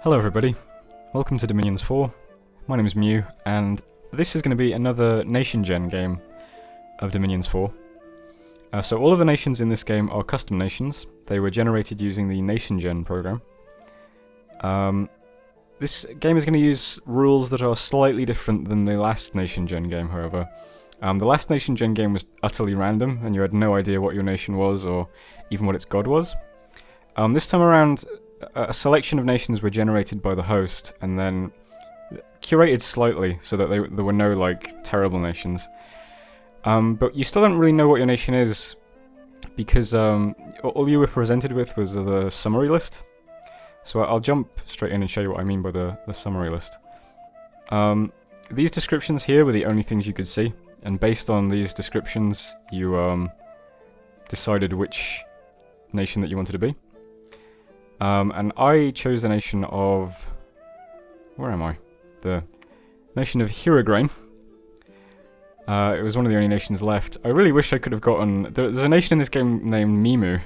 Hello everybody, welcome to Dominions 4. My name is Mew, and this is going to be another NationGen game of Dominions 4. So all of the nations in this game are custom nations. They were generated using the NationGen program. This game is going to use rules that are slightly different than the last NationGen game, however. The last NationGen game was utterly random, and you had no idea what your nation was, or even what its god was. This time around, a selection of nations were generated by the host, and then curated slightly, so that there were no, terrible nations. But you still don't really know what your nation is, because all you were presented with was the summary list. So I'll jump straight in and show you what I mean by the summary list. These descriptions here were the only things you could see, and based on these descriptions, you decided which nation that you wanted to be. And I chose the nation of... where am I? The nation of Hirugraine. It was one of the only nations left. I really wish I could have gotten... There's a nation in this game named Mimu,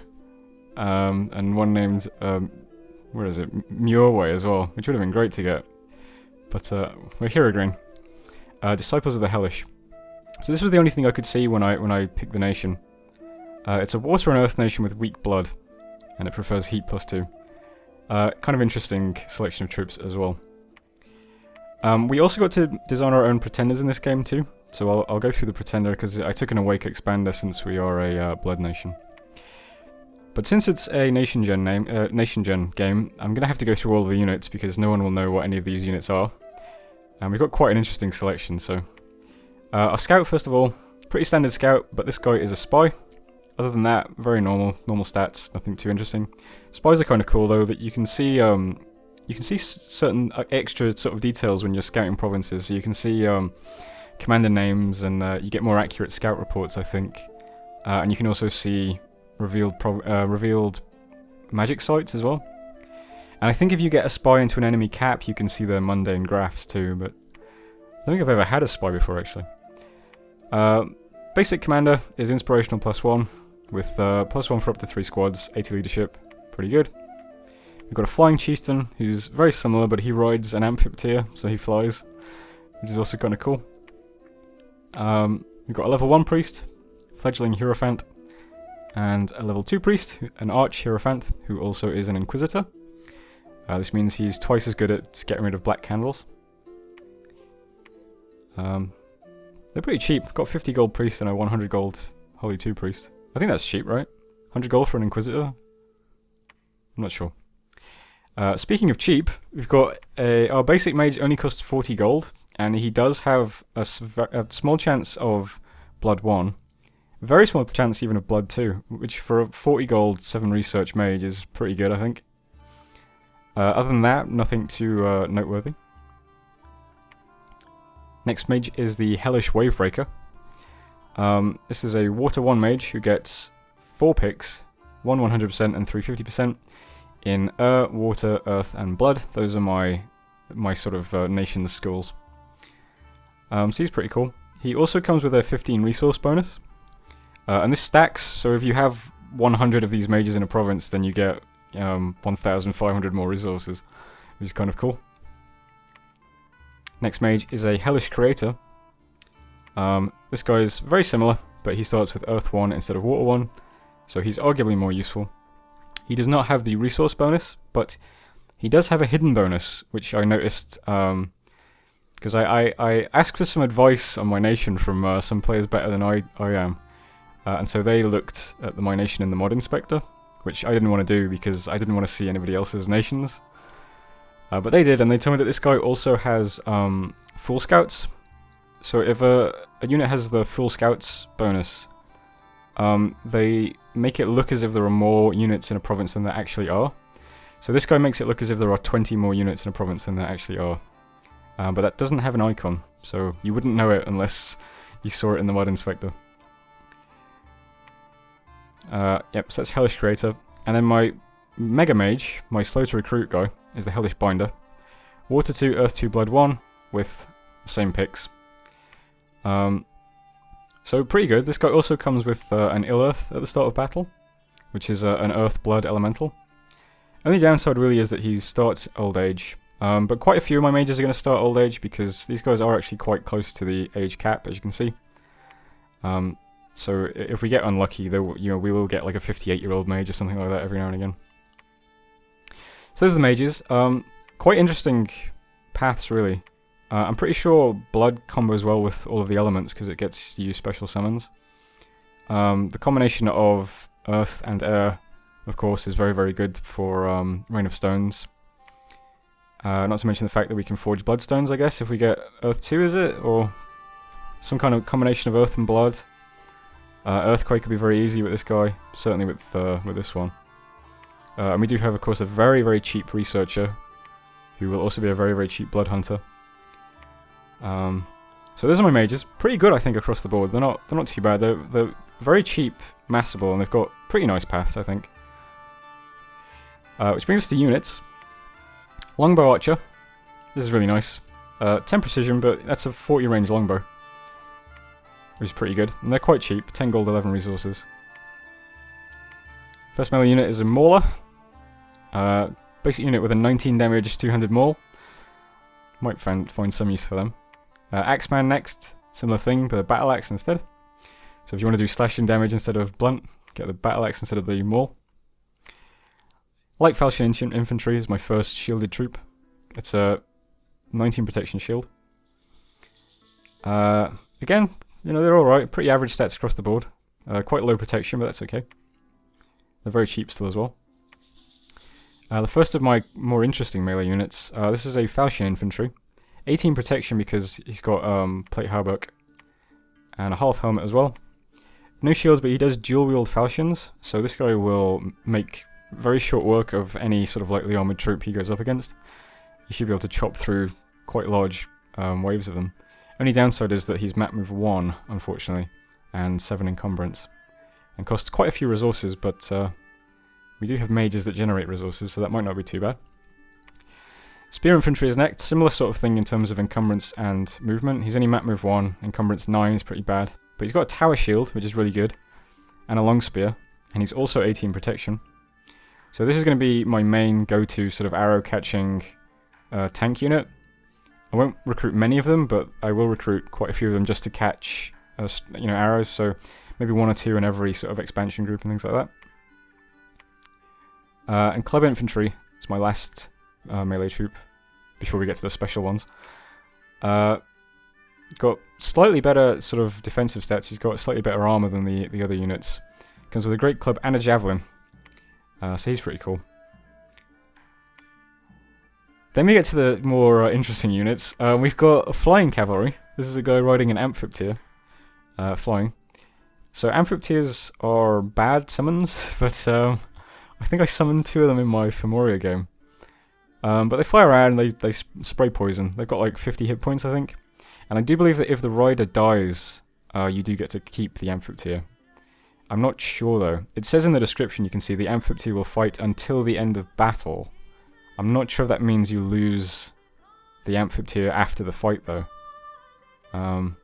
and one named... where is it? Muirway as well, which would have been great to get. But we're Hirugraine. Disciples of the Hellish. So this was the only thing I could see when I picked the nation. It's a water and earth nation with weak blood, and it prefers heat +2. Kind of interesting selection of troops as well. We also got to design our own pretenders in this game too, so I'll go through the pretender because I took an Awake Expander since we are a blood nation. But since it's a NationGen game, I'm going to have to go through all of the units because no one will know what any of these units are. And we've got quite an interesting selection, so... our scout, first of all, pretty standard scout, but this guy is a spy. Other than that, very normal stats, nothing too interesting. Spies are kind of cool though, that you can see certain extra sort of details when you're scouting provinces. So you can see commander names, and you get more accurate scout reports, I think. And you can also see revealed magic sites as well. And I think if you get a spy into an enemy cap, you can see their mundane graphs too. But I don't think I've ever had a spy before actually. Basic commander is inspirational +1. With +1 for up to 3 squads, 80 leadership, pretty good. We've got a flying chieftain, who's very similar, but he rides an amphitheater, so he flies, which is also kind of cool. We've got a level 1 priest, fledgling hierophant, and a level 2 priest, an arch hierophant, who also is an inquisitor. This means he's twice as good at getting rid of black candles. They're pretty cheap. Got 50 gold priest and a 100 gold holy 2 priest. I think that's cheap, right? 100 gold for an Inquisitor? I'm not sure. Speaking of cheap, we've got our basic mage only costs 40 gold, and he does have a small chance of blood 1. Very small chance even of blood 2, which for a 40 gold 7 research mage is pretty good, I think. Other than that, nothing too noteworthy. Next mage is the Hellish Wavebreaker. This is a Water 1 mage who gets 4 picks, 1 100% and 3 50% in Air, Water, Earth and Blood. Those are my sort of nation's skills. So he's pretty cool. He also comes with a 15 resource bonus. And this stacks, so if you have 100 of these mages in a province, then you get 1,500 more resources, which is kind of cool. Next mage is a Hellish Creator. This guy is very similar, but he starts with Earth 1 instead of Water 1, so he's arguably more useful. He does not have the resource bonus, but he does have a hidden bonus, which I noticed because I asked for some advice on my nation from some players better than I am, and so they looked at my nation in the mod inspector, which I didn't want to do because I didn't want to see anybody else's nations. But they did, and they told me that this guy also has full scouts. So if a unit has the full scouts bonus, they make it look as if there are more units in a province than there actually are. So this guy makes it look as if there are 20 more units in a province than there actually are. But that doesn't have an icon, so you wouldn't know it unless you saw it in the mod inspector. Yep, so that's Hellish Creator. And then my Mega Mage, my slow to recruit guy, is the Hellish Binder. Water 2, Earth 2, Blood 1, with the same picks. So pretty good. This guy also comes with an Ill Earth at the start of battle, which is an Earth Blood Elemental. Only downside really is that he starts old age. But quite a few of my mages are going to start old age because these guys are actually quite close to the age cap, as you can see. So if we get unlucky, we will get like a 58-year-old mage or something like that every now and again. So those are the mages. Quite interesting paths, really. I'm pretty sure blood combos well with all of the elements because it gets you special summons. The combination of earth and air, of course, is very, very good for Rain of Stones. Not to mention the fact that we can forge bloodstones, I guess, if we get Earth 2, is it? Or some kind of combination of earth and blood. Earthquake could be very easy with this guy, certainly with this one. And we do have, of course, a very, very cheap researcher, who will also be a very, very cheap blood hunter. So those are my mages. Pretty good, I think, across the board. They're not too bad. They're very cheap, massable, and they've got pretty nice paths, I think. Which brings us to units. Longbow Archer. This is really nice. 10 precision, but that's a 40 range longbow. Which is pretty good. And they're quite cheap. 10 gold, 11 resources. First melee unit is a Mauler. Basic unit with a 19 damage, 200 maul. Might find some use for them. Axeman next. Similar thing, but a battle axe instead. So if you want to do slashing damage instead of blunt, get the battle axe instead of the maul. Light Falchion Infantry is my first shielded troop. It's a 19 protection shield. Again, they're alright. Pretty average stats across the board. Quite low protection, but that's okay. They're very cheap still as well. The first of my more interesting melee units, this is a Falchion Infantry. 18 protection because he's got plate hauberk and a half helmet as well. No shields, but he does dual wield falchions, so this guy will make very short work of any sort of lightly armored troop he goes up against. You should be able to chop through quite large waves of them. Only downside is that he's map move 1, unfortunately, and 7 encumbrance, and costs quite a few resources, but we do have mages that generate resources, so that might not be too bad. Spear Infantry is next, similar sort of thing in terms of encumbrance and movement. He's only map move 1, encumbrance 9 is pretty bad, but he's got a tower shield, which is really good, and a long spear, and he's also 18 protection. So this is going to be my main go-to sort of arrow-catching tank unit. I won't recruit many of them, but I will recruit quite a few of them just to catch arrows, so maybe 1 or 2 in every sort of expansion group and things like that. And Club Infantry is my last melee troop, before we get to the special ones. Got slightly better sort of defensive stats. He's got slightly better armor than the other units. Comes with a great club and a javelin. So he's pretty cool. Then we get to the more interesting units. We've got a flying cavalry. This is a guy riding an Amphiptyr, flying. So Amphiptyrs are bad summons, but I think I summoned 2 of them in my Femoria game. But they fly around and they spray poison. They've got like 50 hit points, I think. And I do believe that if the rider dies, you do get to keep the Amphiptyr. I'm not sure though. It says in the description, you can see the Amphiptyr will fight until the end of battle. I'm not sure if that means you lose the Amphiptyr after the fight though. I'm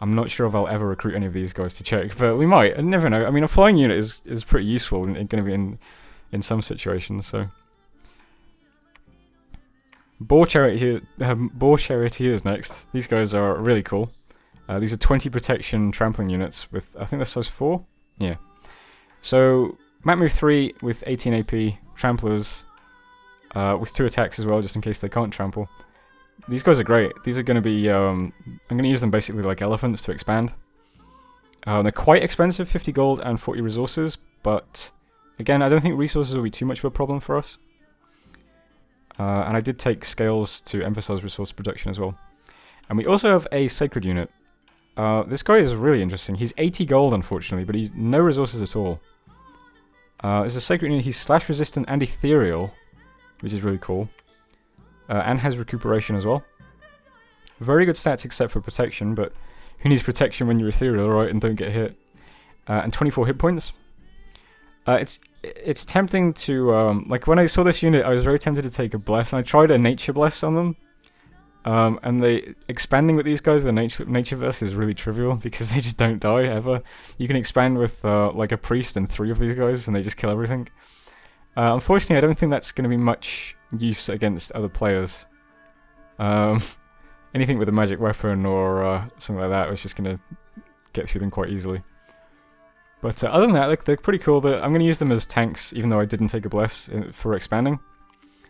not sure if I'll ever recruit any of these guys to check, but we might. I never know. I mean, a flying unit is pretty useful and going to be in some situations, so... Boar Charioteers next. These guys are really cool. These are 20 protection trampling units with, I think that's size 4? Yeah. So, map move 3 with 18 AP, tramplers, with 2 attacks as well, just in case they can't trample. These guys are great. These are going to be, I'm going to use them basically like elephants to expand. They're quite expensive, 50 gold and 40 resources, but again, I don't think resources will be too much of a problem for us. And I did take scales to emphasize resource production as well. And we also have a sacred unit. This guy is really interesting. He's 80 gold, unfortunately, but he's no resources at all. It's a sacred unit. He's slash resistant and ethereal, which is really cool. And has recuperation as well. Very good stats except for protection, but who needs protection when you're ethereal, right, and don't get hit? And 24 hit points. It's tempting to, like when I saw this unit, I was very tempted to take a bless, and I tried a nature bless on them. And expanding with these guys with a nature verse is really trivial because they just don't die ever. You can expand with like a priest and 3 of these guys and they just kill everything. Unfortunately, I don't think that's going to be much use against other players. Anything with a magic weapon or something like that was just going to get through them quite easily. But other than that, they're pretty cool. I'm going to use them as tanks, even though I didn't take a bless for expanding.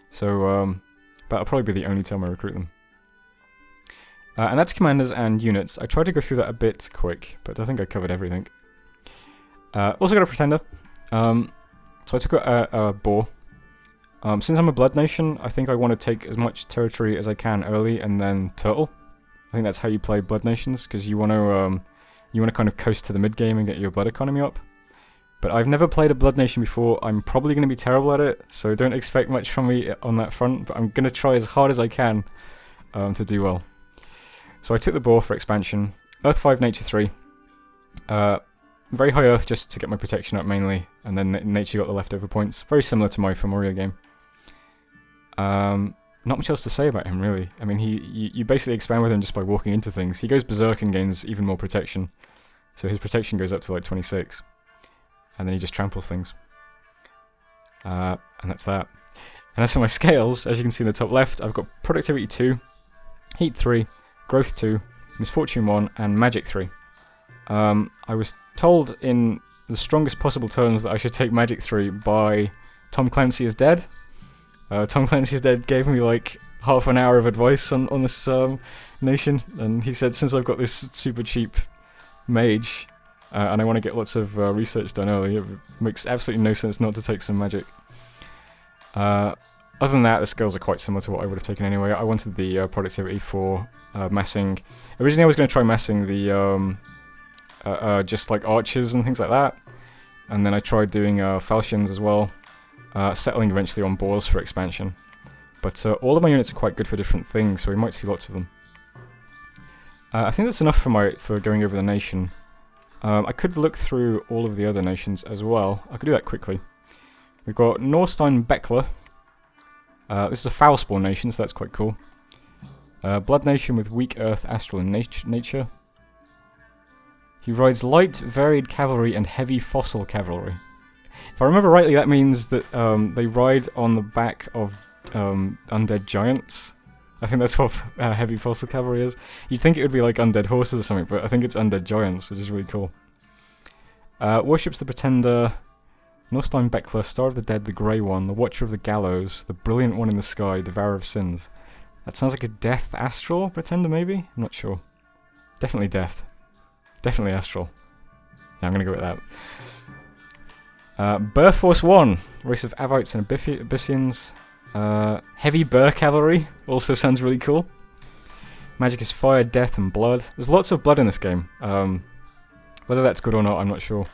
So, that'll probably be the only time I recruit them. And that's commanders and units. I tried to go through that a bit quick, but I think I covered everything. Also got a pretender. So I took a boar. Since I'm a blood nation, I think I want to take as much territory as I can early and then turtle. I think that's how you play blood nations, because you want to kind of coast to the mid game and get your blood economy up. But I've never played a blood nation before. I'm probably going to be terrible at it, so don't expect much from me on that front. But I'm going to try as hard as I can to do well. So I took the boar for expansion. Earth 5, Nature 3. Very high Earth just to get my protection up mainly, and then Nature got the leftover points. Very similar to my Fimoria game. Not much else to say about him, really. I mean, you basically expand with him just by walking into things. He goes berserk and gains even more protection. So his protection goes up to like 26. And then he just tramples things. And that's that. And as for my scales, as you can see in the top left, I've got Productivity 2, Heat 3, Growth 2, Misfortune 1, and Magic 3. I was told in the strongest possible terms that I should take Magic 3 by Tom Clancy is Dead. Tom Clancy is Dead gave me like half an hour of advice on this nation, and he said since I've got this super cheap mage, and I want to get lots of research done early, it makes absolutely no sense not to take some magic. Other than that, the skills are quite similar to what I would have taken anyway. I wanted the productivity for massing. Originally I was going to try massing the just like archers and things like that, and then I tried doing falchions as well, settling eventually on boars for expansion. But all of my units are quite good for different things, so we might see lots of them. I think that's enough for going over the nation. I could look through all of the other nations as well. I could do that quickly. We've got Norstein Beckler. This is a foul spawn nation, so that's quite cool. Blood nation with weak earth, astral, and nature. He rides light, varied cavalry and heavy fossil cavalry. If I remember rightly, that means that they ride on the back of undead giants. I think that's what heavy fossil cavalry is. You'd think it would be like undead horses or something, but I think it's undead giants, which is really cool. Worships the Pretender, Norstein Beckler, Star of the Dead, the Grey One, the Watcher of the Gallows, the Brilliant One in the Sky, Devourer of Sins. That sounds like a Death Astral Pretender, maybe? I'm not sure. Definitely Death. Definitely Astral. Yeah, I'm gonna go with that. Burr Force 1, race of Avites and Abyssians. Heavy Burr Cavalry, also sounds really cool. Magic is fire, death, and blood. There's lots of blood in this game. Whether that's good or not, I'm not sure.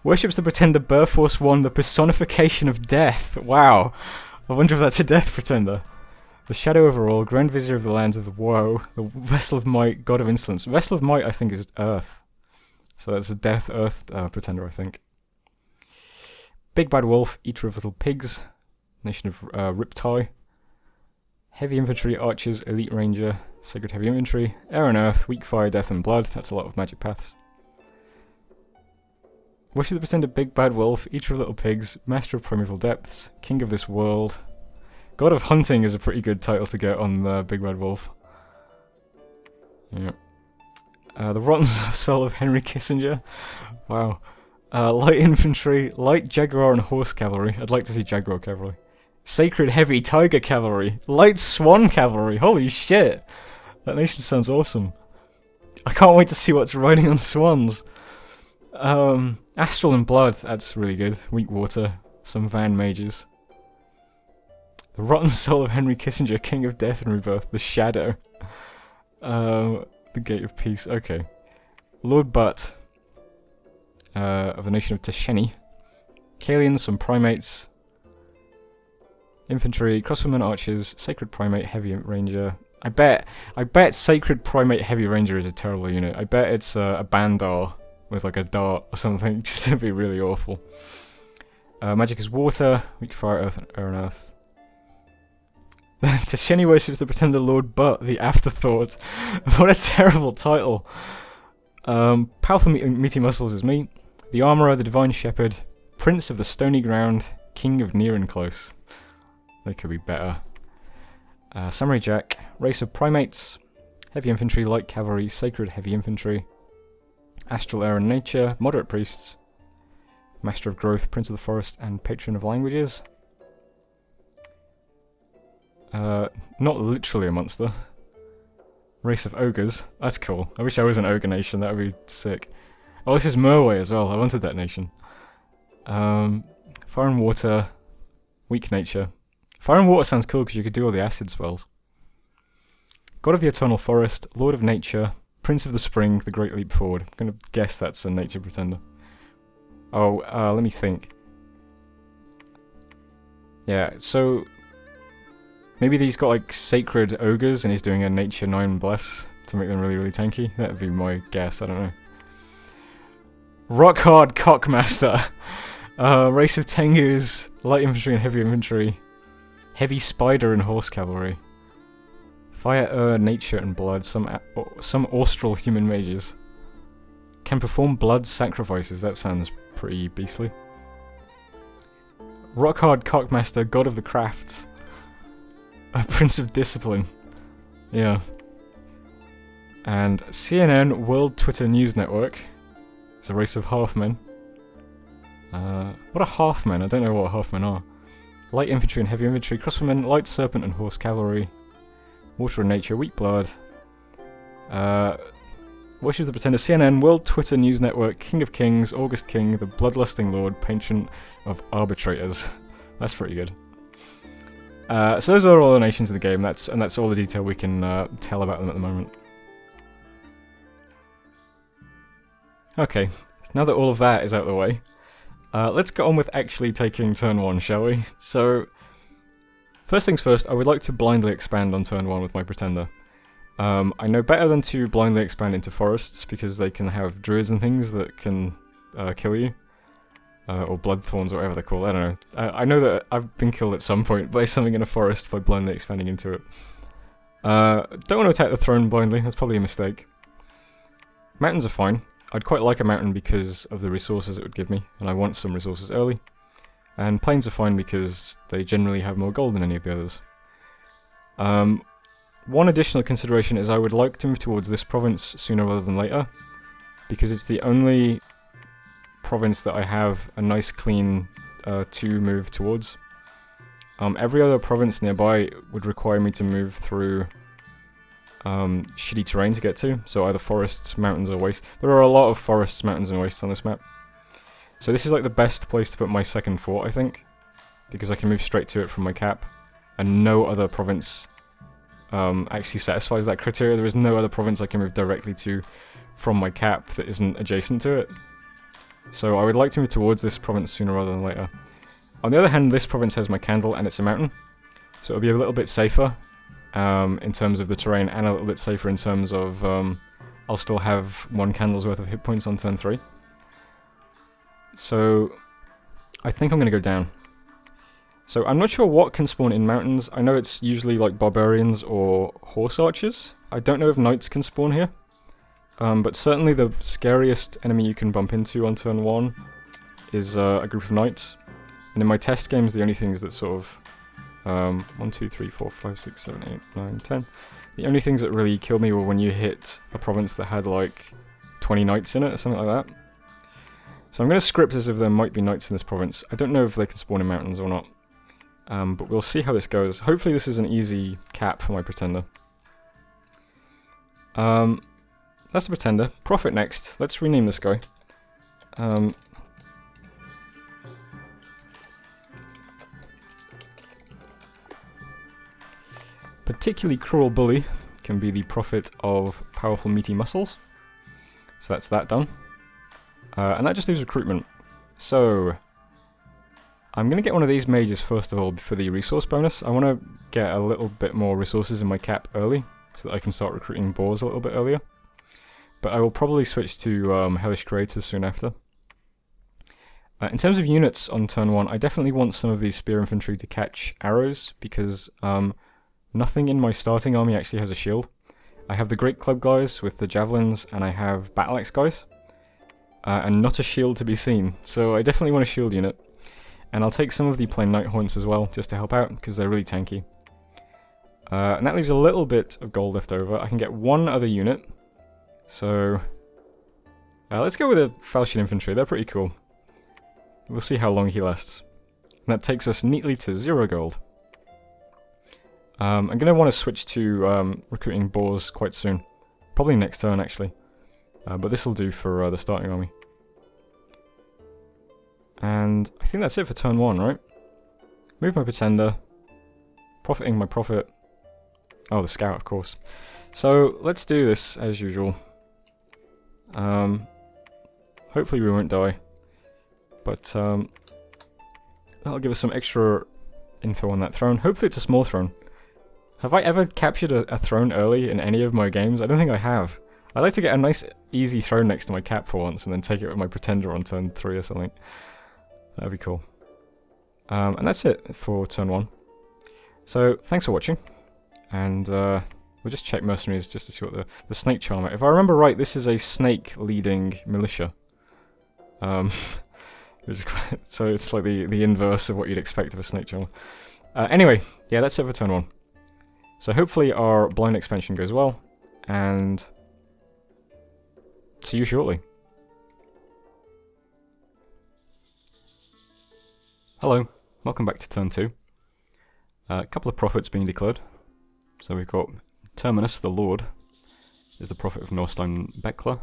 Worships the Pretender, Burr Force 1, the personification of death. Wow. I wonder if that's a death pretender. The Shadow Overall, Grand Vizier of the Lands of the Woe, the Vessel of Might, God of Insolence. Vessel of Might, I think, is Earth. So that's a Death Earth pretender, I think. Big Bad Wolf, Eater of Little Pigs, Nation of Riptide. Heavy Infantry, Archers, Elite Ranger, Sacred Heavy Infantry, Air and Earth, Weak Fire, Death and Blood. That's a lot of magic paths. Worship the Pretender, Big Bad Wolf, Eater of Little Pigs, Master of Primeval Depths, King of This World. God of Hunting is a pretty good title to get on the Big Bad Wolf. Yeah. The Rotten Soul of Henry Kissinger. Wow. Light Infantry, Light Jaguar and Horse Cavalry. I'd like to see Jaguar Cavalry. Sacred Heavy Tiger Cavalry. Light Swan Cavalry. Holy shit. That nation sounds awesome. I can't wait to see what's riding on swans. Astral and Blood. That's really good. Weak Water. Some Van Mages. The Rotten Soul of Henry Kissinger, King of Death and Rebirth. The Shadow. The Gate of Peace. Okay. Lord Butt. Of the nation of Tasheni. Kalians, some Primates. Infantry, Crossbowmen, Archers, Sacred Primate, Heavy Ranger. I bet Sacred Primate Heavy Ranger is a terrible unit. I bet it's a Bandar with like a dart or something, just to be really awful. Magic is Water, Weak Fire, Earth, and Air and Earth. Tasheni worships the Pretender Lord Butt, the Afterthought. What a terrible title. Powerful Meaty Muscles is me. The Armourer, the Divine Shepherd, Prince of the Stony Ground, King of Near and Close. They could be better. Samurai Jack, race of primates, heavy infantry, light cavalry, sacred heavy infantry, astral air and nature, moderate priests, master of growth, prince of the forest, and patron of languages. Not literally a monster. Race of ogres, that's cool. I wish I was an ogre nation, that would be sick. Oh, this is Merway as well, I wanted that nation. Fire and water, weak nature. Fire and water sounds cool because you could do all the acid spells. God of the Eternal Forest, Lord of Nature, Prince of the Spring, the Great Leap Forward. I'm gonna guess that's a nature pretender. Oh, let me think. Yeah, so maybe he's got like sacred ogres and he's doing a nature 9 bless to make them really, really tanky. That would be my guess, I don't know. Rock hard Cockmaster. Race of Tengus, light infantry and heavy infantry. Heavy spider and horse cavalry. Fire, nature and blood, some austral human mages. Can perform blood sacrifices, that sounds pretty beastly. Rockhard Cockmaster, god of the crafts. A prince of discipline. Yeah. And CNN, World Twitter News Network. It's a race of half-men. What are half-men? I don't know what half-men are. Light infantry and heavy infantry, crossbowmen, light serpent and horse cavalry. Water and nature, weak blood. Worship of the Pretender, CNN, World Twitter News Network, King of Kings, August King, the Bloodlusting Lord, Patron of Arbitrators. That's pretty good. So those are all the nations in the game, and that's all the detail we can tell about them at the moment. Okay, now that all of that is out of the way, let's get on with actually taking turn 1, shall we? So, first things first, I would like to blindly expand on turn 1 with my Pretender. I know better than to blindly expand into forests, because they can have druids and things that can kill you. Or blood thorns, or whatever they're called, I don't know. I know that I've been killed at some point by something in a forest by blindly expanding into it. Don't want to attack the throne blindly, that's probably a mistake. Mountains are fine. I'd quite like a mountain because of the resources it would give me, and I want some resources early. And plains are fine because they generally have more gold than any of the others. One additional consideration is I would like to move towards this province sooner rather than later, because it's the only province that I have a nice clean 2 move towards. Every other province nearby would require me to move through shitty terrain to get to, so either forests, mountains, or wastes. There are a lot of forests, mountains, and wastes on this map. So this is like the best place to put my second fort, I think, because I can move straight to it from my cap, and no other province actually satisfies that criteria. There is no other province I can move directly to from my cap that isn't adjacent to it. So I would like to move towards this province sooner rather than later. On the other hand, this province has my candle, and it's a mountain, so it'll be a little bit safer in terms of the terrain, and a little bit safer in terms of I'll still have 1 candle's worth of hit points on turn 3. So I think I'm going to go down. So I'm not sure what can spawn in mountains. I know it's usually like barbarians or horse archers. I don't know if knights can spawn here. But certainly the scariest enemy you can bump into on turn 1 is a group of knights. And in my test games, the only things that sort of 1, 2, 3, 4, 5, 6, 7, 8, 9, 10. The only things that really killed me were when you hit a province that had like 20 knights in it or something like that. So I'm going to script as if there might be knights in this province. I don't know if they can spawn in mountains or not. But we'll see how this goes. Hopefully this is an easy cap for my Pretender. That's the Pretender. Prophet next. Let's rename this guy. Particularly cruel bully can be the Prophet of powerful meaty muscles. So that's that done. And that just leaves recruitment. So I'm going to get one of these mages first of all for the resource bonus. I want to get a little bit more resources in my cap early, so that I can start recruiting boars a little bit earlier. But I will probably switch to Hellish Creators soon after. In terms of units on turn 1, I definitely want some of these spear infantry to catch arrows, because nothing in my starting army actually has a shield. I have the Great Club guys with the javelins, and I have Battle Axe guys, and not a shield to be seen, so I definitely want a shield unit. And I'll take some of the plain Nighthorns as well, just to help out, because they're really tanky. And that leaves a little bit of gold left over. I can get one other unit. So let's go with a Falchion Infantry, they're pretty cool. We'll see how long he lasts. And that takes us neatly to 0 gold. I'm going to want to switch to recruiting boars quite soon. Probably next turn, actually. But this will do for the starting army. And I think that's it for turn 1, right? Move my Pretender. Profiting my profit. Oh, the Scout, of course. So, let's do this as usual. Hopefully we won't die. But that'll give us some extra info on that throne. Hopefully it's a small throne. Have I ever captured a throne early in any of my games? I don't think I have. I'd like to get a nice, easy throne next to my cap for once, and then take it with my Pretender on turn 3 or something. That'd be cool. And that's it for turn 1. So, thanks for watching. And we'll just check mercenaries just to see what the snake charmer. If I remember right, this is a snake leading militia. So it's like the inverse of what you'd expect of a snake charmer. Anyway, yeah, that's it for turn 1. So hopefully our blind expansion goes well, and see you shortly. Hello, welcome back to turn 2. A couple of prophets being declared. So we've got Terminus, the Lord, is the prophet of Norstein Bekla.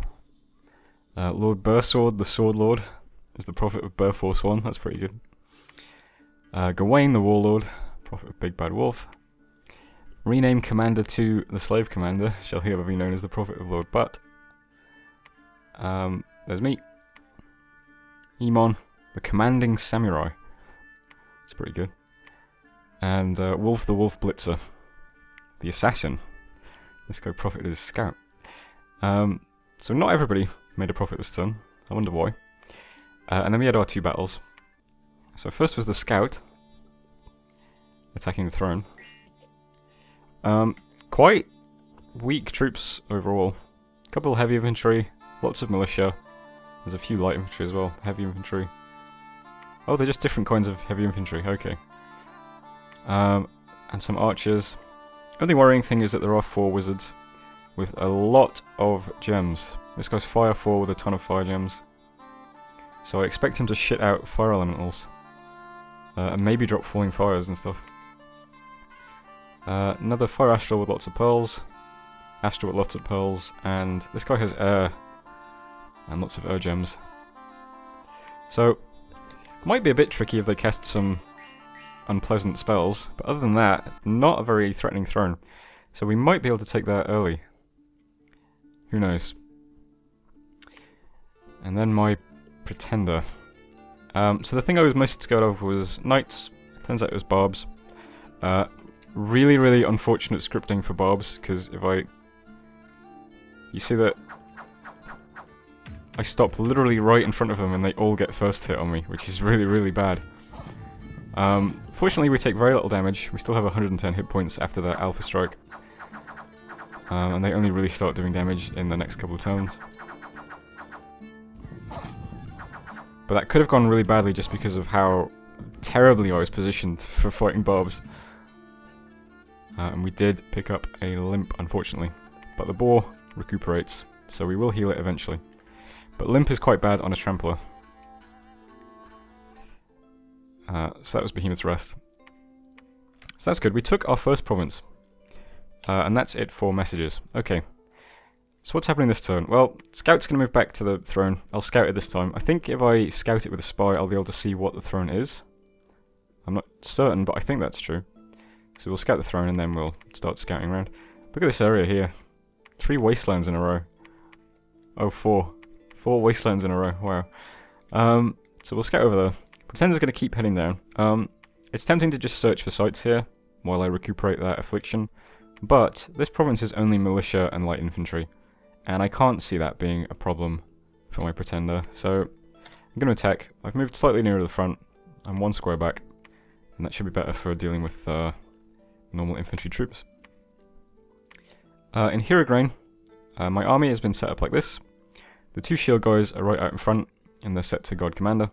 Lord Bursword, the Sword Lord, is the prophet of Burforce 1, that's pretty good. Gawain, the Warlord, prophet of Big Bad Wolf. Rename Commander to the Slave Commander, shall he ever be known as the prophet of Lord Butt. There's me. Emon, the Commanding Samurai. That's pretty good. And Wolf the Wolf Blitzer, the Assassin. This guy profited as Scout. So not everybody made a profit this turn. I wonder why. And then we had our 2 battles. So first was the Scout attacking the throne. Quite weak troops overall. A couple of heavy infantry, lots of militia. There's a few light infantry as well, heavy infantry. Oh, they're just different kinds of heavy infantry, okay. And some archers. Only worrying thing is that there are 4 wizards with a lot of gems. This guy's fire 4 with a ton of fire gems. So I expect him to shit out fire elementals. And maybe drop falling fires and stuff. Another fire astral with lots of pearls. Astral with lots of pearls. And this guy has air. And lots of air gems. So, it might be a bit tricky if they cast some unpleasant spells. But other than that, not a very threatening throne. So we might be able to take that early. Who knows? And then my Pretender. So the thing I was most scared of was Knights. Turns out it was Barbs. Really, really unfortunate scripting for Barbs, because if I... You see that I stop literally right in front of them and they all get first hit on me, which is really, really bad. Fortunately we take very little damage. We still have 110 hit points after that Alpha Strike. And they only really start doing damage in the next couple of turns. But that could have gone really badly just because of how terribly I was positioned for fighting Barbs. And we did pick up a limp, unfortunately. But the boar recuperates, so we will heal it eventually. But limp is quite bad on a trampler. So that was Behemoth's Rest. So that's good, we took our first province. And that's it for messages. Okay. So what's happening this turn? Well, Scout's going to move back to the throne. I'll scout it this time. I think if I scout it with a spy, I'll be able to see what the throne is. I'm not certain, but I think that's true. So we'll scout the throne and then we'll start scouting around. Look at this area here. 3 wastelands in a row. Oh, 4. 4 wastelands in a row. Wow. So we'll scout over there. Pretender's going to keep heading down. It's tempting to just search for sites here while I recuperate that affliction. But this province is only militia and light infantry. And I can't see that being a problem for my Pretender. So I'm going to attack. I've moved slightly nearer to the front. I'm 1 square back. And that should be better for dealing with normal infantry troops. In Hirugraine, my army has been set up like this. The 2 shield guys are right out in front, and they're set to God Commander.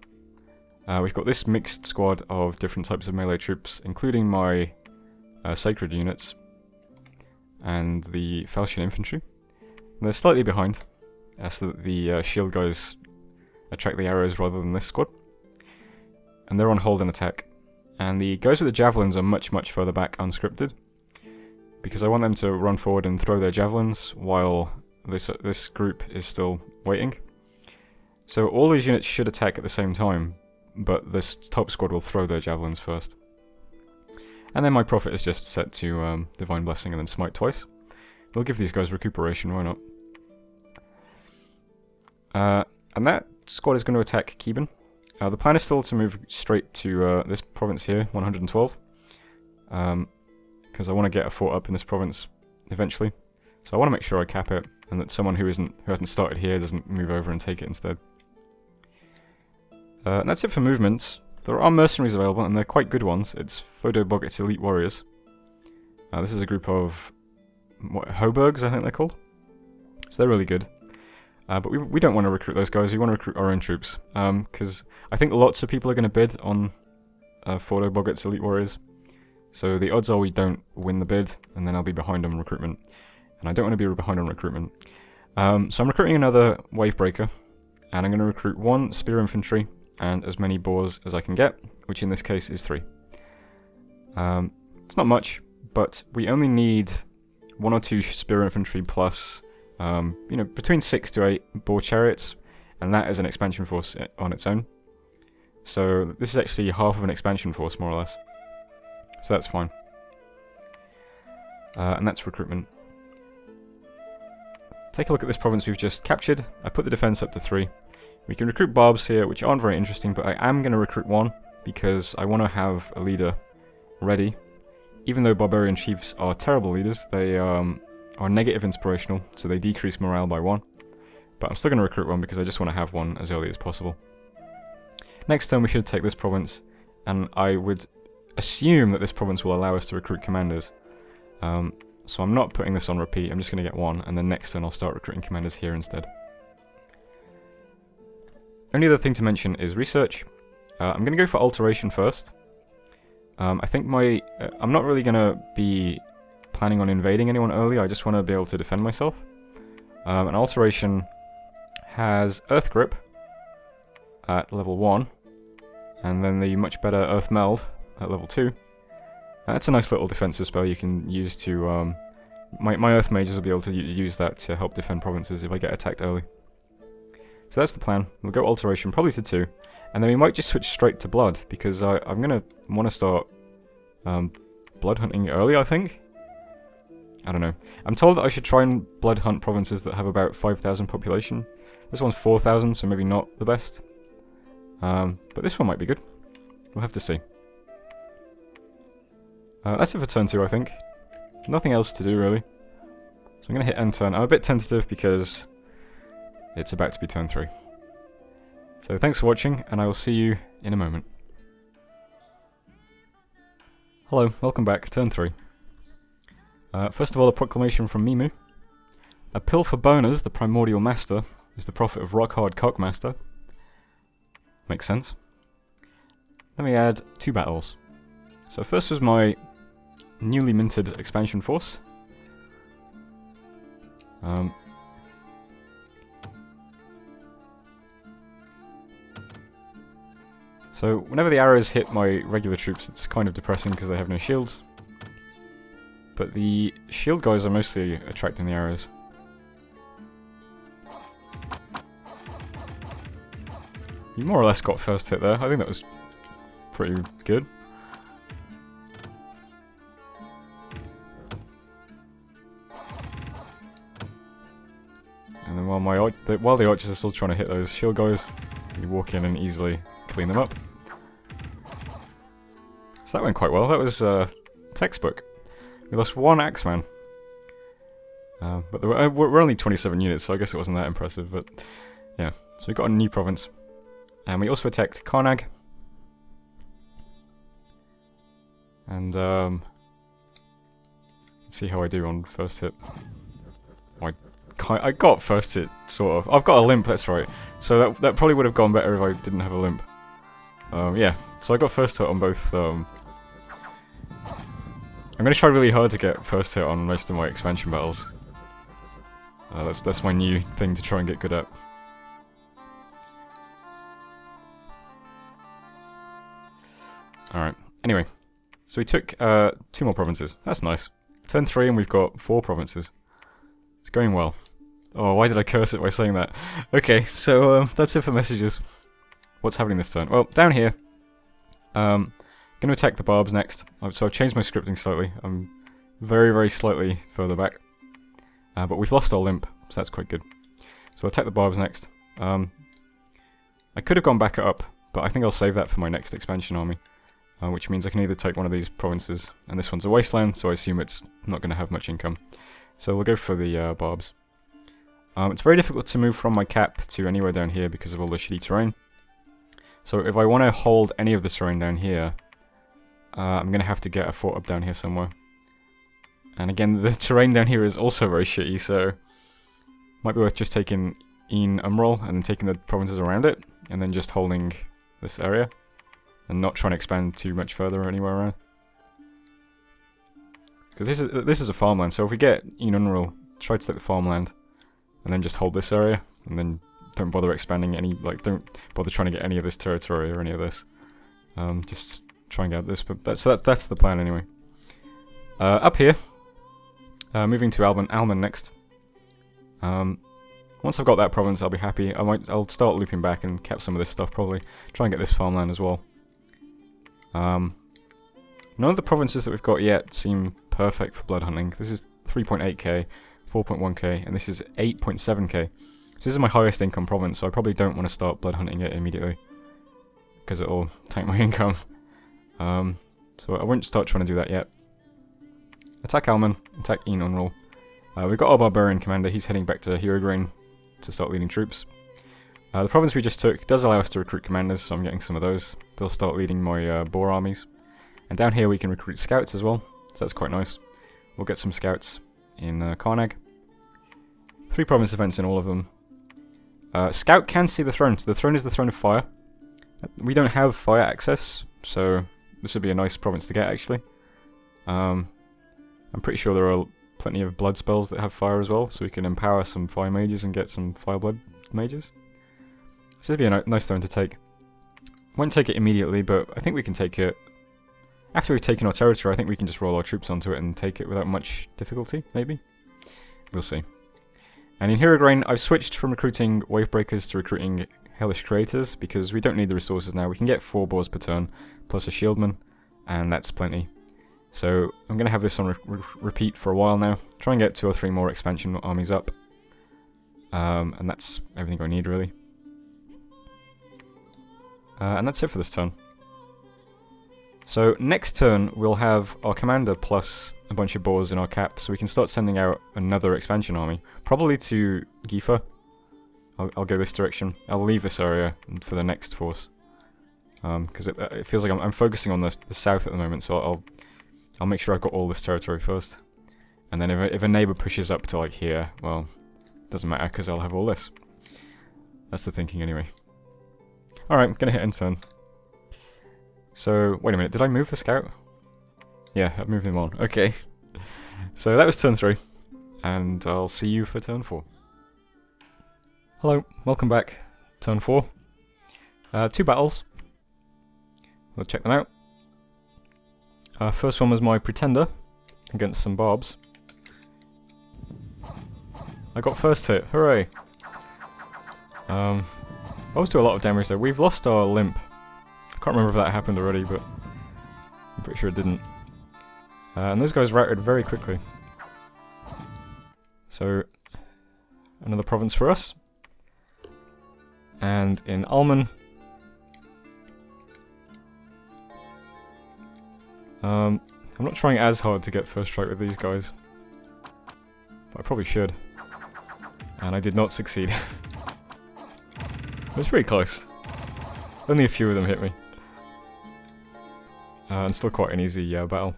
We've got this mixed squad of different types of melee troops, including my sacred units and the Falchion infantry. And they're slightly behind, so that the shield guys attract the arrows rather than this squad. And they're on hold and attack. And the guys with the javelins are much, much further back unscripted, because I want them to run forward and throw their javelins while this group is still waiting. So all these units should attack at the same time, but this top squad will throw their javelins first. And then my prophet is just set to Divine Blessing and then Smite twice. We'll give these guys recuperation, why not? And that squad is going to attack Keban. The plan is still to move straight to this province here, 112. Because I want to get a fort up in this province eventually. So I want to make sure I cap it, and that someone who hasn't started here doesn't move over and take it instead. And that's it for movement. There are mercenaries available, and they're quite good ones. It's Photo Bogget's Elite Warriors. This is a group of Hoburgs, I think they're called. So they're really good. But we don't want to recruit those guys, we want to recruit our own troops. Because I think lots of people are going to bid on Photo Bogget's Elite Warriors. So the odds are we don't win the bid, and then I'll be behind on recruitment. And I don't want to be behind on recruitment. So I'm recruiting another Wavebreaker, and I'm going to recruit 1 Spear Infantry, and as many boars as I can get, which in this case is 3. It's not much, but we only need 1 or 2 Spear Infantry plus, between 6 to 8 boar chariots, and that is an expansion force on its own. So this is actually half of an expansion force, more or less. So that's fine. And that's recruitment. Take a look at this province we've just captured. I put the defense up to 3. We can recruit barbs here, which aren't very interesting, but I am going to recruit 1, because I want to have a leader ready. Even though barbarian chiefs are terrible leaders, they are negative inspirational, so they decrease morale by 1. But I'm still going to recruit 1, because I just want to have 1 as early as possible. Next turn we should take this province, and I would assume that this province will allow us to recruit commanders. So I'm not putting this on repeat, I'm just going to get 1, and then next turn I'll start recruiting commanders here instead. Only other thing to mention is research. I'm going to go for alteration first. I think I'm not really going to be planning on invading anyone early, I just want to be able to defend myself. And alteration has Earth Grip at level 1, and then the much better Earth Meld at level 2. That's a nice little defensive spell you can use to... my Earth Mages will be able to use that to help defend provinces if I get attacked early. So that's the plan. We'll go alteration, probably to 2. And then we might just switch straight to blood, because I'm going to want to start blood hunting early, I think? I don't know. I'm told that I should try and blood hunt provinces that have about 5,000 population. This one's 4,000, so maybe not the best. But this one might be good. We'll have to see. That's it for turn 2, I think. Nothing else to do, really. So I'm going to hit end turn. I'm a bit tentative because it's about to be turn 3. So thanks for watching, and I will see you in a moment. Hello, welcome back, turn 3. First of all, a proclamation from Mimu. A pill for boners, the primordial master, is the prophet of Rockhard Cockmaster. Makes sense. Let me add 2 battles. So first was my newly minted expansion force. So whenever the arrows hit my regular troops, it's kind of depressing because they have no shields. But the shield guys are mostly attracting the arrows. You more or less got first hit there. I think that was pretty good. And then while the archers are still trying to hit those shield guys, you walk in and easily clean them up. So that went quite well. That was textbook. We lost 1 Axeman. But we're only 27 units, so I guess it wasn't that impressive. But yeah, so we got a new province. And we also attacked Karnag. And let's see how I do on first hit. I got first hit, sort of. I've got a limp, that's right. So that probably would have gone better if I didn't have a limp. Yeah, so I got first hit on both. I'm gonna try really hard to get first hit on most of my expansion battles. That's my new thing to try and get good at. Alright, anyway. So we took 2 more provinces. That's nice. Turn 3 and we've got 4 provinces. It's going well. Oh, why did I curse it by saying that? Okay, so that's it for messages. What's happening this turn? Well, down here, going to attack the barbs next. So I've changed my scripting slightly. I'm very, very slightly further back. But we've lost our limp, so that's quite good. So I'll attack the barbs next. I could have gone back up, but I think I'll save that for my next expansion army. Which means I can either take one of these provinces, and this one's a wasteland, so I assume it's not going to have much income. So we'll go for the barbs. It's very difficult to move from my cap to anywhere down here because of all the shitty terrain. So if I want to hold any of the terrain down here, I'm going to have to get a fort up down here somewhere. And again, the terrain down here is also very shitty, so might be worth just taking Een Umral and then taking the provinces around it, and then just holding this area, and not trying to expand too much further or anywhere around. Because this is a farmland, so if we get Een Umral, try to take the farmland, and then just hold this area, and then don't bother expanding any, like, don't bother trying to get any of this territory or any of this. Just try and get this, but that's the plan anyway. Up here, moving to Alman next. Once I've got that province, I'll be happy. I'll start looping back and cap some of this stuff probably. Try and get this farmland as well. None of the provinces that we've got yet seem perfect for blood hunting. This is 3.8k, 4.1k, and this is 8.7k. So this is my highest income province, so I probably don't want to start blood hunting it immediately, because it'll tank my income. So I won't start trying to do that yet. Attack Alman, attack Een Umral. We've got our barbarian commander, he's heading back to Hirugraine to start leading troops. The province we just took does allow us to recruit commanders, so I'm getting some of those. They'll start leading my boar armies. And down here we can recruit scouts as well, so that's quite nice. We'll get some scouts in Karnag. 3 province events in all of them. Scout can see the throne, so the throne is the throne of fire. We don't have fire access, so this would be a nice province to get actually. I'm pretty sure there are plenty of blood spells that have fire as well, so we can empower some fire mages and get some fire blood mages. So this would be a nice throne to take. Won't take it immediately, but I think we can take it. After we've taken our territory, I think we can just roll our troops onto it and take it without much difficulty, maybe? We'll see. And in Hirugraine, I've switched from recruiting Wavebreakers to recruiting Hellish Creators, because we don't need the resources now. We can get 4 boars per turn, plus a shieldman, and that's plenty. So I'm going to have this on repeat for a while now. Try and get 2 or 3 more expansion armies up. And that's everything I need, really. And that's it for this turn. So next turn we'll have our commander plus a bunch of boars in our cap, so we can start sending out another expansion army. Probably to Gifa. I'll go this direction. I'll leave this area for the next force. Because it feels like I'm focusing on the south at the moment, so I'll make sure I've got all this territory first. And then if a neighbour pushes up to like here, well, it doesn't matter because I'll have all this. That's the thinking anyway. Alright, I'm gonna hit end turn. So, wait a minute, did I move the scout? Yeah, I've moved him on. Okay. So that was turn 3. And I'll see you for turn 4. Hello, welcome back. Turn 4. 2 battles. Let's check them out. First one was my Pretender against some barbs. I got first hit, hooray! Barbs do a lot of damage though. We've lost our limp. I can't remember if that happened already, but I'm pretty sure it didn't. And those guys routed very quickly. So, another province for us. And in Alman, I'm not trying as hard to get first strike with these guys, but I probably should. And I did not succeed. It was pretty close. Only a few of them hit me. And still quite an easy battle.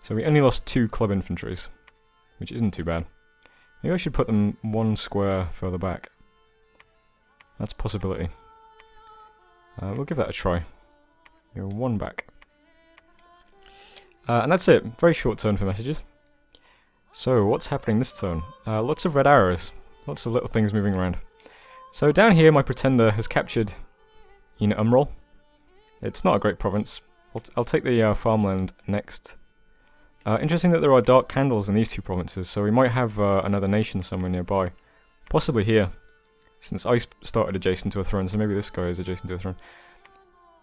So we only lost 2 club infantries, which isn't too bad. Maybe I should put them 1 square further back. That's a possibility. We'll give that a try. You're 1 back. And that's it. Very short turn for messages. So, what's happening this turn? Lots of red arrows. Lots of little things moving around. So down here, my pretender has captured Umrol. It's not a great province. I'll take the farmland next. Interesting that there are dark candles in these 2 provinces, so we might have another nation somewhere nearby. Possibly here, since I started adjacent to a throne, so maybe this guy is adjacent to a throne.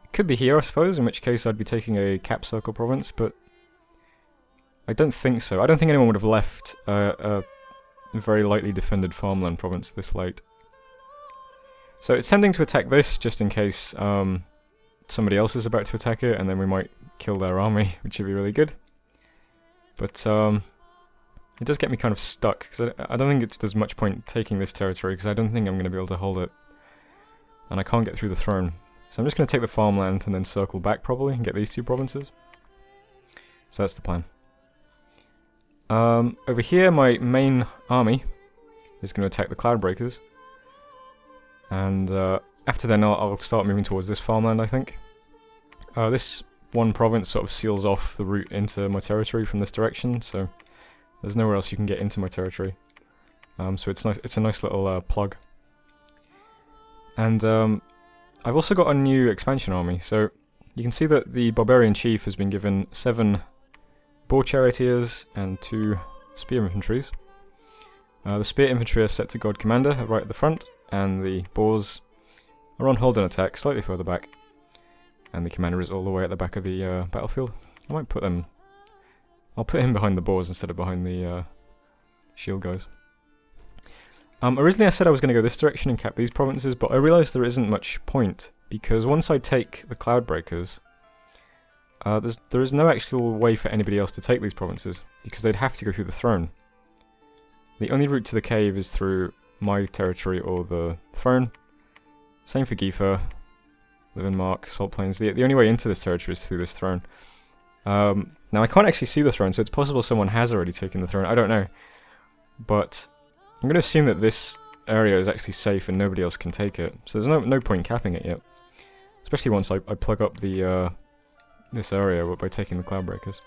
It could be here, I suppose, in which case I'd be taking a cap circle province, but I don't think so. I don't think anyone would have left a very lightly defended farmland province this late. So it's tempting to attack this, just in case somebody else is about to attack it, and then we might kill their army, which would be really good. But it does get me kind of stuck, because I don't think there's much point taking this territory, because I don't think I'm going to be able to hold it. And I can't get through the throne. So I'm just going to take the farmland and then circle back probably, and get these 2 provinces. So that's the plan. Over here, my main army is going to attack the Cloudbreakers. And after then, I'll start moving towards this farmland, I think. This one province sort of seals off the route into my territory from this direction, so there's nowhere else you can get into my territory. So it's nice. It's a nice little plug. And I've also got a new expansion army, so you can see that the Barbarian Chief has been given 7 Boar Charioteers and 2 Spear Infantries. The Spear Infantry are set to God Commander right at the front, and the Boars are on hold and attack slightly further back. And the Commander is all the way at the back of the battlefield. I might put them... I'll put him behind the Boars instead of behind the shield guys. Originally I said I was going to go this direction and cap these provinces, but I realised there isn't much point, because once I take the Cloudbreakers, there is no actual way for anybody else to take these provinces, because they'd have to go through the throne. The only route to the cave is through my territory or the throne. Same for Gifer, Livenmark, Salt Plains. The only way into this territory is through this throne. Now I can't actually see the throne, so it's possible someone has already taken the throne. I don't know. But I'm going to assume that this area is actually safe and nobody else can take it. So there's no point capping it yet. Especially once I plug up the this area by taking the Cloudbreakers.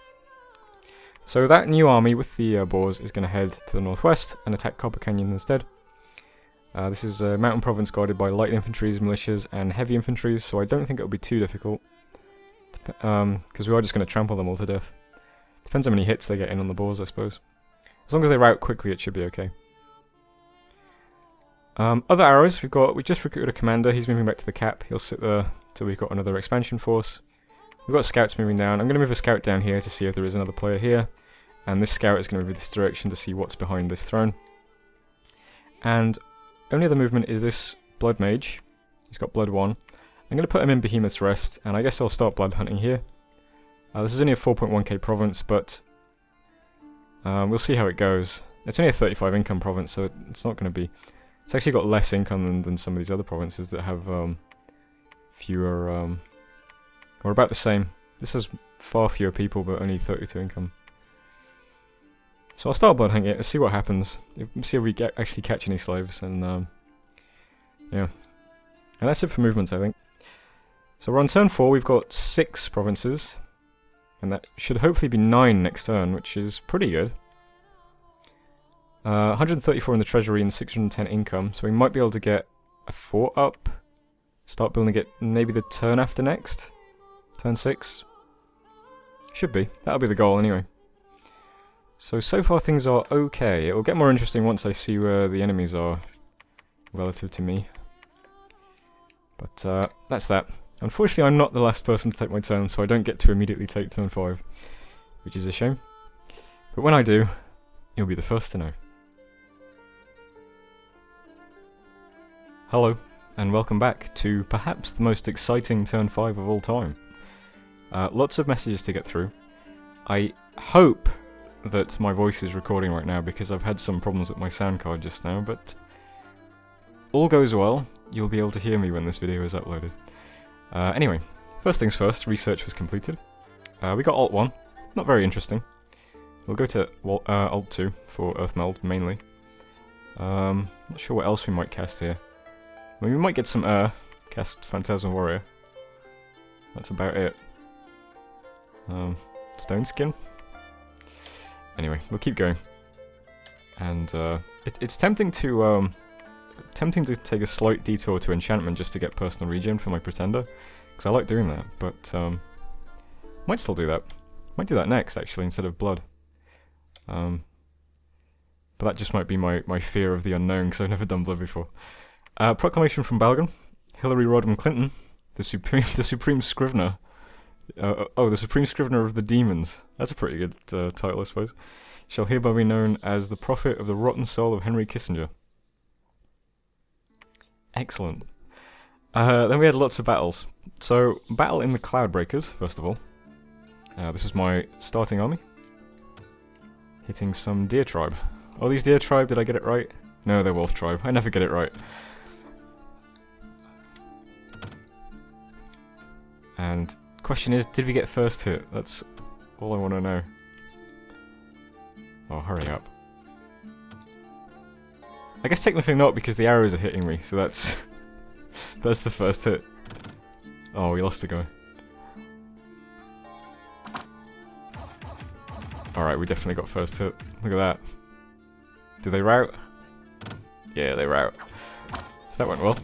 So that new army with the Boars is going to head to the northwest and attack Copper Canyon instead. This is a mountain province guarded by light infantries, militias, and heavy infantries, so I don't think it'll be too difficult. Because we are just going to trample them all to death. Depends how many hits they get in on the Boars, I suppose. As long as they rout quickly, it should be okay. Other arrows, we just recruited a commander. He's moving back to the cap. He'll sit there till we've got another expansion force. We've got scouts moving down. I'm going to move a scout down here to see if there is another player here. And this scout is going to move this direction to see what's behind this throne. And only other movement is this Blood Mage. He's got Blood 1. I'm going to put him in Behemoth's Rest, and I guess I'll start blood hunting here. This is only a 4.1k province, but we'll see how it goes. It's only a 35 income province, so it's not going to be... It's actually got less income than some of these other provinces that have fewer... or about the same. This has far fewer people, but only 32 income. So I'll start blood hunting it, see what happens. See if we actually catch any slaves, and yeah. And that's it for movements, I think. So we're on turn 4, we've got 6 provinces. And that should hopefully be 9 next turn, which is pretty good. 134 in the treasury and 610 income, so we might be able to get a fort up. Start building it maybe the turn after next. Turn 6. Should be. That'll be the goal anyway. So far things are okay. It'll get more interesting once I see where the enemies are relative to me. But that's that. Unfortunately, I'm not the last person to take my turn, so I don't get to immediately take turn 5, which is a shame. But when I do, you'll be the first to know. Hello, and welcome back to perhaps the most exciting turn 5 of all time. Lots of messages to get through. I hope that my voice is recording right now, because I've had some problems with my sound card just now, but all goes well. You'll be able to hear me when this video is uploaded. Anyway, first things first, research was completed. We got Alt 1, not very interesting. We'll go to Alt 2 for Earthmeld, mainly. Not sure what else we might cast here. I mean, we might get some cast Phantasmal Warrior. That's about it. Stone skin? Anyway, we'll keep going. And it's tempting to take a slight detour to enchantment just to get personal regen for my pretender, because I like doing that, but might still do that. Might do that next, actually, instead of blood. But that just might be my fear of the unknown, because I've never done blood before. Proclamation from Balgon. Hillary Rodham Clinton, the Supreme Scrivener. The Supreme Scrivener of the Demons. That's a pretty good title, I suppose. Shall hereby be known as the prophet of the rotten soul of Henry Kissinger. Excellent. Then we had lots of battles. So, battle in the Cloudbreakers, first of all. This was my starting army. Hitting some Deer Tribe. Oh, these Deer Tribe, did I get it right? No, they're Wolf Tribe. I never get it right. And question is, did we get first hit? That's all I want to know. Oh, hurry up. I guess technically not, because the arrows are hitting me, so that's that's the first hit. Oh, we lost a guy. Alright, we definitely got first hit. Look at that. Did they rout? Yeah, they rout. So that went well.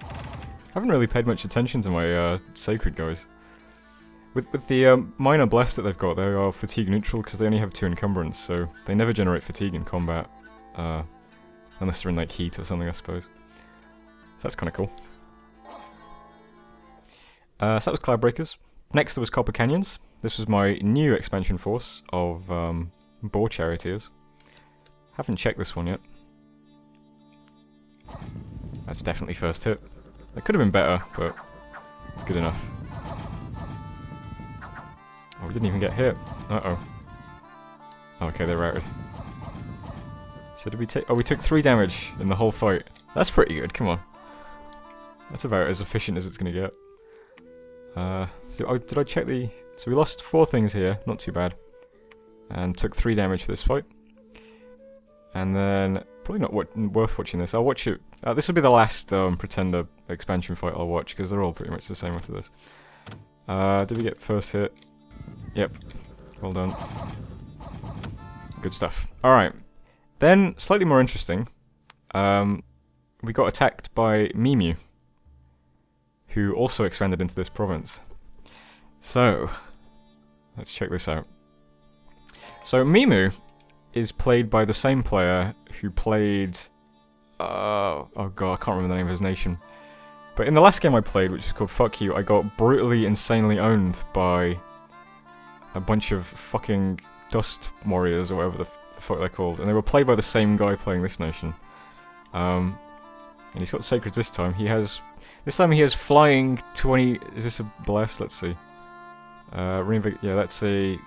I haven't really paid much attention to my sacred guys. With the minor bless that they've got, they are fatigue neutral because they only have 2 encumbrance, so they never generate fatigue in combat, unless they're in like heat or something, I suppose. So that's kind of cool. So that was Cloudbreakers. Next there was Copper Canyons. This was my new expansion force of Boar Charioteers. Haven't checked this one yet. That's definitely first hit. It could have been better, but it's good enough. Oh, we didn't even get hit. Uh-oh. Okay, they're routed. So did we take... Oh, we took 3 damage in the whole fight. That's pretty good, come on. That's about as efficient as it's going to get. Did I check the... So we lost 4 things here, not too bad. And took 3 damage for this fight. And then... Probably not worth watching this. I'll watch it... this will be the last Pretender expansion fight I'll watch, because they're all pretty much the same after this. Did we get first hit? Yep. Well done. Good stuff. Alright. Then, slightly more interesting, we got attacked by Mimu, who also expanded into this province. So, let's check this out. So, Mimu is played by the same player who played... oh god, I can't remember the name of his nation. But in the last game I played, which is called Fuck You, I got brutally, insanely owned by a bunch of fucking dust warriors, or whatever the fuck they're called. And they were played by the same guy playing this nation. And he's got Sacreds this time. This time he has flying 20... Is this a bless? Let's see. Yeah, that's a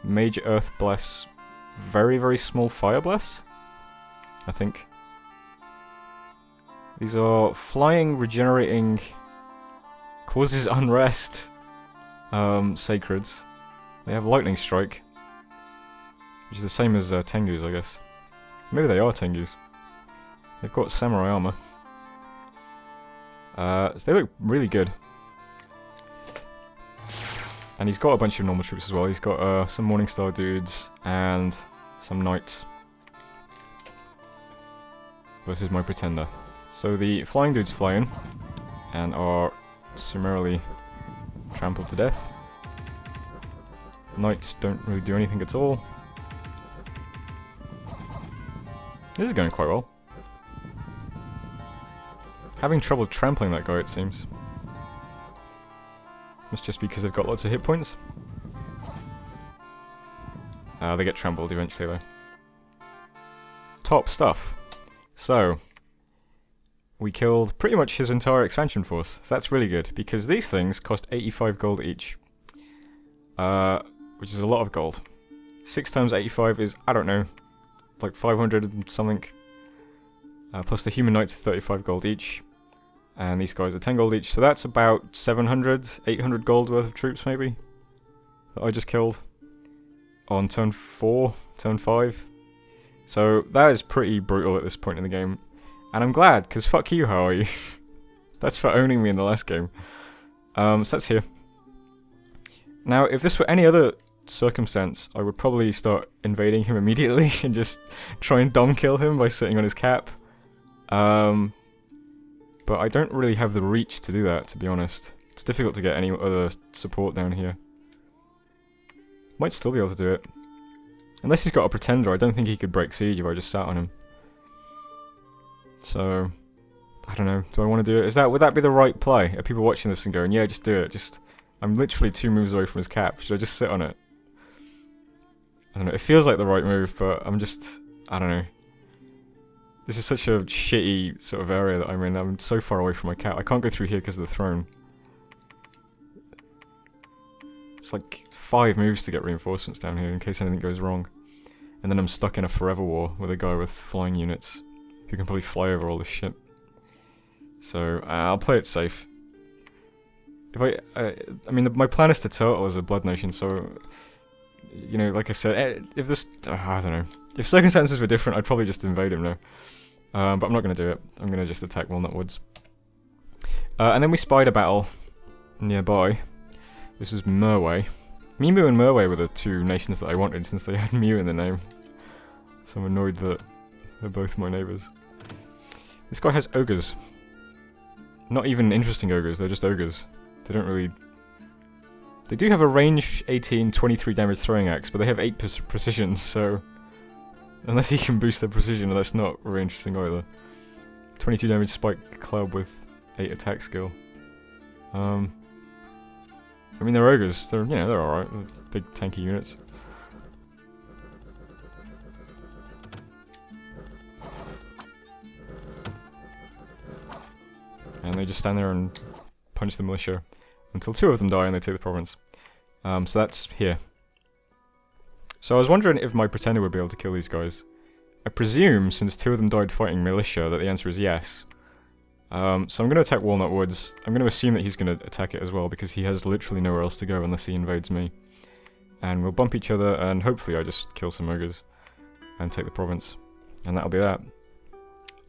Major Earth Bless. Very, very small Fire Bless, I think. These are flying, regenerating, causes unrest, Sacreds. They have Lightning Strike, which is the same as Tengus, I guess. Maybe they are Tengus. They've got Samurai armor. So they look really good. And he's got a bunch of normal troops as well. He's got some Morningstar dudes and some knights. Versus my Pretender. So the flying dudes fly in and are summarily trampled to death. Knights don't really do anything at all. This is going quite well. Having trouble trampling that guy, it seems. Must just be because they've got lots of hit points. They get trampled eventually though. Top stuff. So, we killed pretty much his entire expansion force. So that's really good, because these things cost 85 gold each. Which is a lot of gold. 6 times 85 is, I don't know, like 500 and something. Plus the human knights are 35 gold each. And these guys are 10 gold each. So that's about 700, 800 gold worth of troops maybe. That I just killed. On turn 4, turn 5. So that is pretty brutal at this point in the game. And I'm glad, because fuck you, Howie. That's for owning me in the last game. So that's here. Now, if this were any other circumstance, I would probably start invading him immediately and just try and dom kill him by sitting on his cap. But I don't really have the reach to do that, to be honest. It's difficult to get any other support down here. Might still be able to do it. Unless he's got a pretender, I don't think he could break siege if I just sat on him. So, I don't know. Do I want to do it? Would that be the right play? Are people watching this and going, yeah, just do it. I'm literally 2 moves away from his cap. Should I just sit on it? I don't know. It feels like the right move, but I don't know. This is such a shitty sort of area that I'm in. I'm so far away from my cap. I can't go through here because of the throne. It's like 5 moves to get reinforcements down here in case anything goes wrong. And then I'm stuck in a forever war with a guy with flying units who can probably fly over all this shit. So, I'll play it safe. If I mean, my plan is to turtle as a blood nation, so... You know, like I said, if this... I don't know. If circumstances were different, I'd probably just invade him now. But I'm not going to do it. I'm going to just attack Walnut Woods. And then we spied a battle nearby. This is Merway. Mimu and Merway were the 2 nations that I wanted since they had Mew in the name. So I'm annoyed that they're both my neighbours. This guy has ogres. Not even interesting ogres, they're just ogres. They don't really... They do have a range 18, 23 damage throwing axe, but they have 8 precision, so... Unless he can boost their precision, that's not very interesting either. 22 damage spike club with 8 attack skill. I mean, they're ogres. They're alright. They're big tanky units. And they just stand there and punch the militia until 2 of them die and they take the province. So that's here. So I was wondering if my pretender would be able to kill these guys. I presume, since 2 of them died fighting militia, that the answer is yes. So I'm going to attack Walnut Woods. I'm going to assume that he's going to attack it as well, because he has literally nowhere else to go unless he invades me. And we'll bump each other, and hopefully I just kill some ogres and take the province. And that'll be that.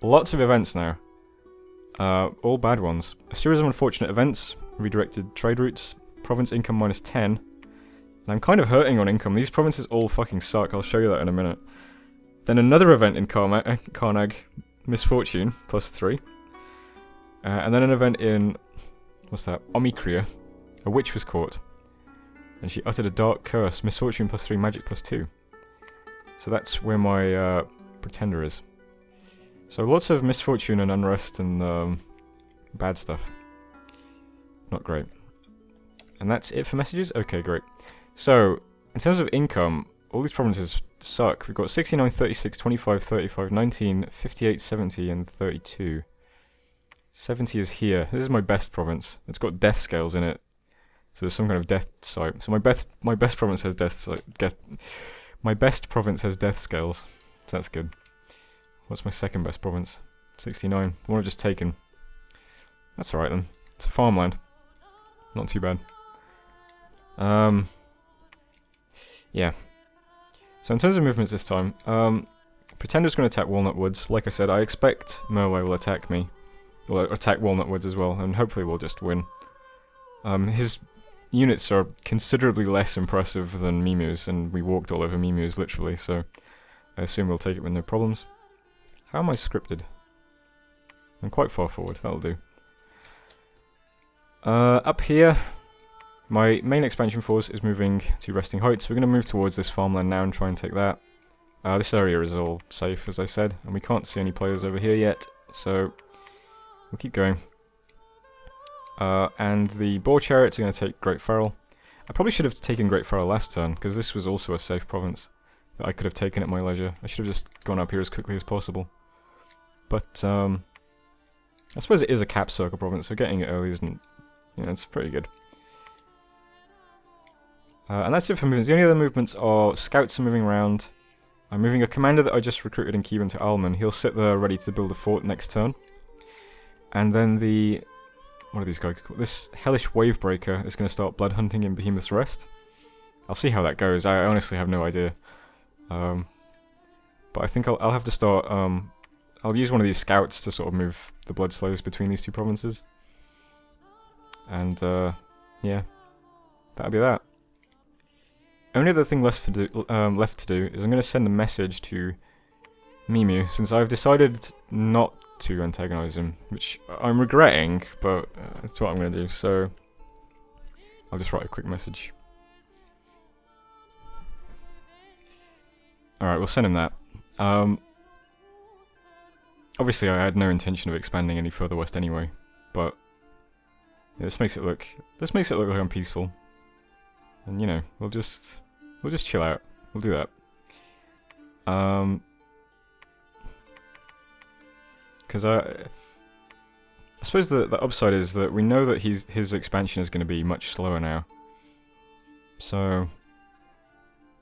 Lots of events now. All bad ones. A series of unfortunate events, redirected trade routes, province income minus 10. And I'm kind of hurting on income. These provinces all fucking suck. I'll show you that in a minute. Then another event in Karnag, misfortune, plus 3. And then an event in, what's that, Omikria. A witch was caught. And she uttered a dark curse, misfortune plus 3, magic plus 2. So that's where my pretender is. So lots of misfortune and unrest and bad stuff. Not great. And that's it for messages? Okay, great. So, in terms of income, all these provinces suck. We've got 69, 36, 25, 35, 19, 58, 70, and 32. 70 is here. This is my best province. It's got death scales in it. So there's some kind of death site. So my best province has death my best province has death scales. So that's good. What's my second best province? 69. The one I've just taken. That's alright then. It's a farmland. Not too bad. Yeah. So in terms of movements this time, Pretender's going to attack Walnut Woods. Like I said, I expect Merway will attack me. Will attack Walnut Woods as well, and hopefully we'll just win. His units are considerably less impressive than Mimu's, and we walked all over Mimu's literally, so I assume we'll take it with no problems. How am I scripted? I'm quite far forward, that'll do. Up here, my main expansion force is moving to Resting Heights. We're going to move towards this farmland now and try and take that. This area is all safe, as I said, and we can't see any players over here yet, so we'll keep going. And the Boar Chariots are going to take Great Feral. I probably should have taken Great Feral last turn, because this was also a safe province that I could have taken at my leisure. I should have just gone up here as quickly as possible. But, I suppose it is a cap circle province, so getting it early isn't, it's pretty good. And that's it for movements. The only other movements are scouts are moving around. I'm moving a commander that I just recruited in Kievan to Alman. He'll sit there ready to build a fort next turn. And then what are these guys called? This Hellish Wavebreaker is going to start blood hunting in Behemoth's Rest. I'll see how that goes. I honestly have no idea. But I think I'll have to start I'll use one of these scouts to sort of move the blood slows between these two provinces. And, yeah, that'll be that. Only other thing left to do is I'm going to send a message to Mimu, since I've decided not to antagonize him, which I'm regretting, but that's what I'm going to do, so I'll just write a quick message. Alright, we'll send him that. Obviously I had no intention of expanding any further west anyway, but yeah, this makes it look like I'm peaceful. And you know, we'll just chill out. We'll do that. Because I suppose the upside is that we know that his expansion is going to be much slower now. So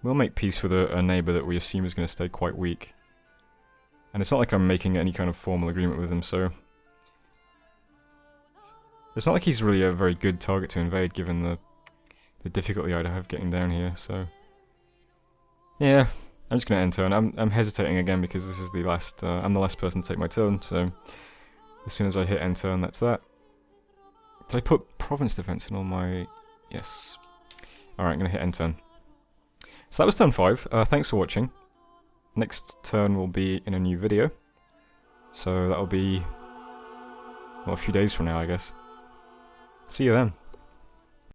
we'll make peace with a neighbour that we assume is going to stay quite weak. And it's not like I'm making any kind of formal agreement with him, so it's not like he's really a very good target to invade, given the difficulty I'd have getting down here. So yeah, I'm just going to end turn. I'm hesitating again because this is the last. I'm the last person to take my turn. So as soon as I hit end turn, that's that. Did I put province defense in all my? Yes. All right, I'm going to hit end turn. So that was turn 5. Thanks for watching. Next turn will be in a new video. So that'll be, well, a few days from now, I guess. See you then.